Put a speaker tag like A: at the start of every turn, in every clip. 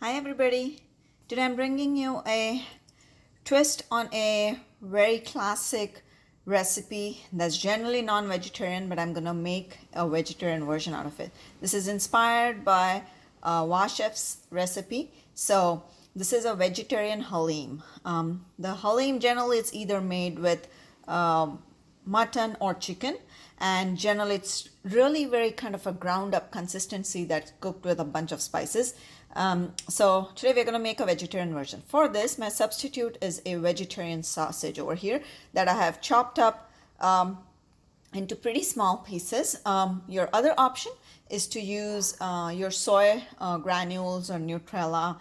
A: Hi everybody, today I'm bringing you a twist on a very classic recipe that's generally non-vegetarian, but I'm gonna make a vegetarian version out of it. This is inspired by Washef's recipe. So this is a vegetarian Haleem. The Haleem generally it's either made with mutton or chicken, and generally it's really very kind of a ground up consistency that's cooked with a bunch of spices. So today we're going to make a vegetarian version. For this, my substitute is a vegetarian sausage over here that I have chopped up into pretty small pieces. Your other option is to use your soy granules or Nutella.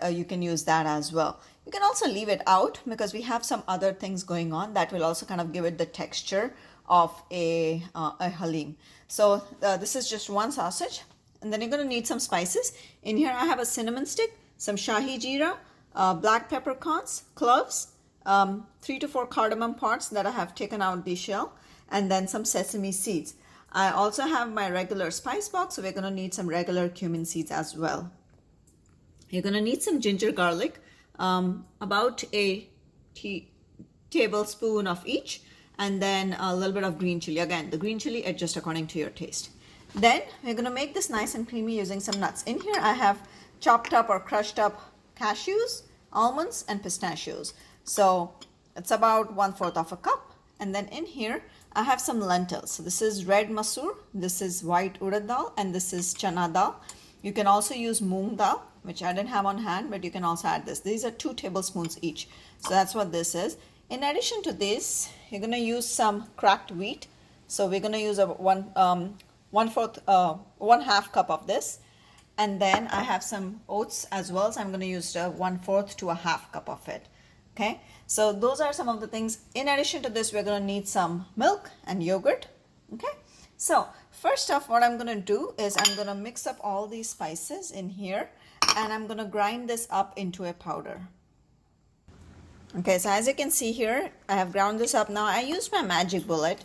A: You can use that as well. You can also leave it out because we have some other things going on that will also kind of give it the texture of a Haleem. So this is just one sausage. And then you're going to need some spices. In here I have a cinnamon stick, some shahi jeera, black peppercorns, cloves, 3 to 4 cardamom pods that I have taken out the shell, and then some sesame seeds. I also have my regular spice box, so we're going to need some regular cumin seeds as well. You're going to need some ginger garlic, about a tablespoon of each, and then a little bit of green chili. Again, the green chili adjust according to your taste. Then we're going to make this nice and creamy using some nuts. In here I have chopped up or crushed up cashews, almonds, and pistachios. So it's about 1/4 of a cup. And then in here I have some lentils. So this is red masoor, this is white urad dal, and this is chana dal. You can also use moong dal, which I didn't have on hand, but you can also add this. These are 2 tablespoons each. So that's what this is. In addition to this, you're going to use some cracked wheat. So we're going to use a 1/2 cup of this, and then I have some oats as well, so I'm going to use 1/4 to a 1/2 cup of it. Okay, so those are some of the things. In addition to this, we're going to need some milk and yogurt. Okay, so first off, what I'm going to do is I'm going to mix up all these spices in here, and I'm going to grind this up into a powder. Okay, so as you can see here, I have ground this up. Now I used my magic bullet,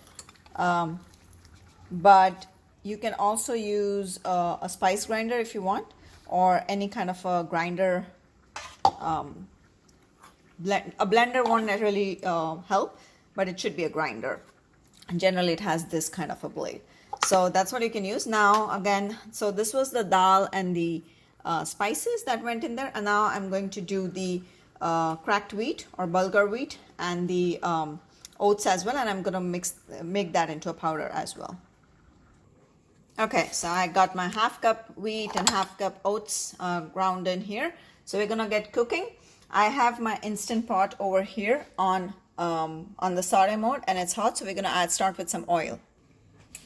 A: but you can also use a spice grinder if you want, or any kind of a grinder. A blender won't really help, but it should be a grinder. And generally it has this kind of a blade. So that's what you can use. Now again, so this was the dal and the spices that went in there. And now I'm going to do the cracked wheat or bulgur wheat and the oats as well. And I'm going to make that into a powder as well. Okay, so I got my 1/2 cup wheat and 1/2 cup oats ground in here. So we're gonna get cooking. I have my Instant Pot over here on the saute mode, and it's hot. So we're gonna start with some oil.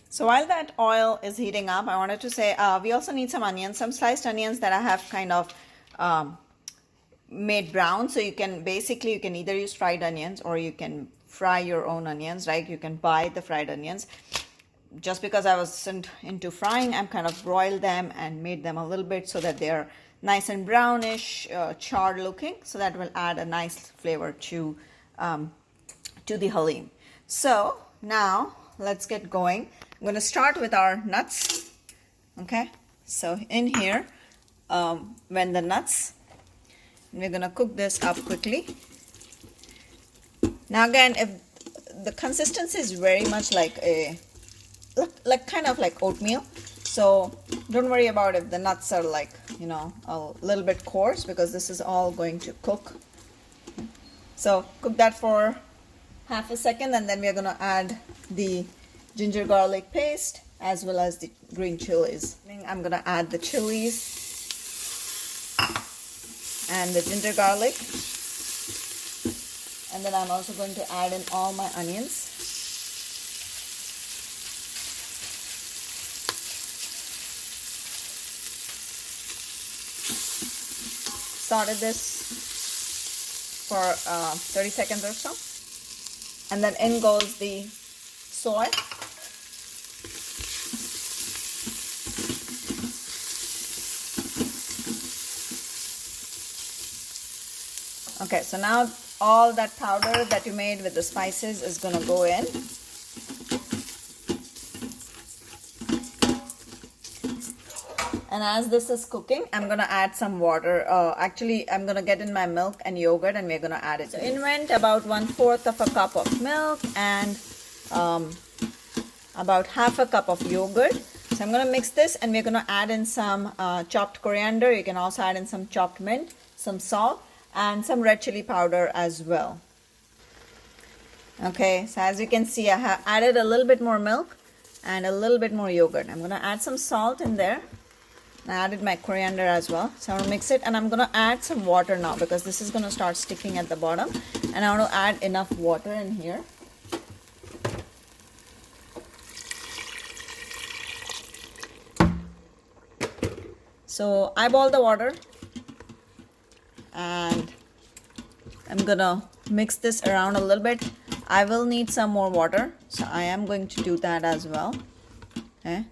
A: So while that oil is heating up, I wanted to say we also need some onions, some sliced onions that I have kind of made brown. So you can either use fried onions or you can fry your own onions, right? You can buy the fried onions. Just because I wasn't into frying, I'm kind of broiled them and made them a little bit so that they're nice and brownish, charred looking. So that will add a nice flavor to the Haleem. So now let's get going. I'm going to start with our nuts. Okay, so in here, when the nuts, we're going to cook this up quickly. Now again, if the consistency is very much like kind of like oatmeal, so don't worry about if the nuts are like, you know, a little bit coarse, because this is all going to cook. So cook that for 1/2 second, and then we're going to add the ginger garlic paste as well as the green chilies. I'm going to add the chilies and the ginger garlic, and then I'm also going to add in all my onions. Started this for 30 seconds or so, and then in goes the soy. Okay, so now all that powder that you made with the spices is going to go in. And as this is cooking, I'm gonna add some water. Actually, I'm gonna get in my milk and yogurt, and we're gonna add it. So in went about 1/4 of a cup of milk and about half a cup of yogurt. So I'm gonna mix this, and we're gonna add in some chopped coriander. You can also add in some chopped mint, some salt, and some red chili powder as well. Okay, so as you can see, I have added a little bit more milk and a little bit more yogurt. I'm gonna add some salt in there. I added my coriander as well. So I'm gonna mix it, and I'm gonna add some water now because this is gonna start sticking at the bottom, and I want to add enough water in here. So eyeball the water, and I'm gonna mix this around a little bit. I will need some more water, so I am going to do that as well. Okay,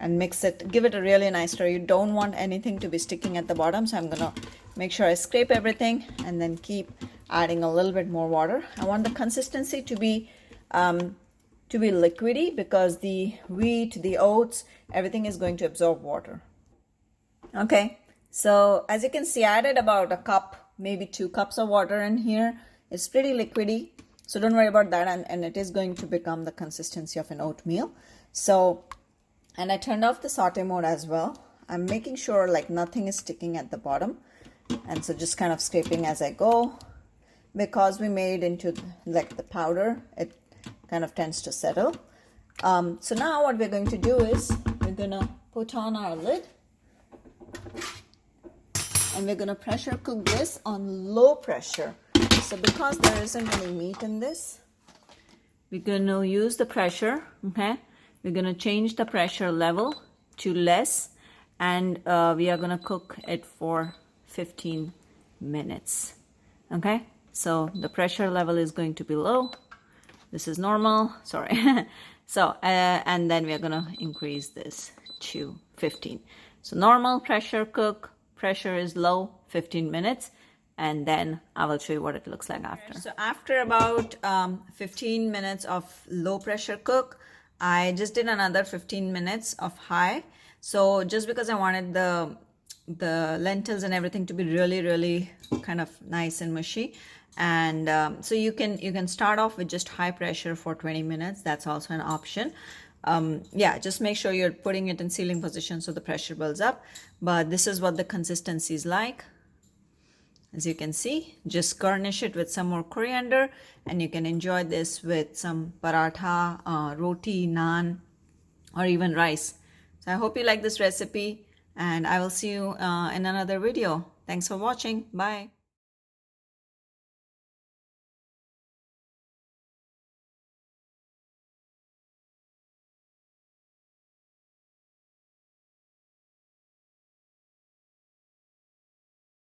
A: and mix it, give it a really nice stir. You don't want anything to be sticking at the bottom, so I'm gonna make sure I scrape everything and then keep adding a little bit more water. I want the consistency to be liquidy because the wheat, the oats, everything is going to absorb water. Okay, so as you can see, I added about a cup, maybe 2 cups of water in here. It's pretty liquidy, so don't worry about that, and it is going to become the consistency of an oatmeal. So, and I turned off the saute mode as well. I'm making sure like nothing is sticking at the bottom, and so just kind of scraping as I go, because we made into like the powder, it kind of tends to settle. So now what we're going to do is we're gonna put on our lid, and we're gonna pressure cook this on low pressure. So because there isn't any meat in this, we're gonna use the pressure. Okay, we're gonna change the pressure level to less, and we are gonna cook it for 15 minutes. Okay, so the pressure level is going to be low. This is normal, sorry. So and then we're gonna increase this to 15. So normal pressure cook, pressure is low, 15 minutes, and then I will show you what it looks like after. So after about 15 minutes of low pressure cook, I just did another 15 minutes of high. So just because I wanted the lentils and everything to be really kind of nice and mushy, and so you can start off with just high pressure for 20 minutes. That's also an option. Yeah, just make sure you're putting it in sealing position so the pressure builds up. But this is what the consistency is like. As you can see, just garnish it with some more coriander, and you can enjoy this with some paratha, roti, naan, or even rice. So I hope you like this recipe, and I will see you in another video. Thanks for watching. Bye.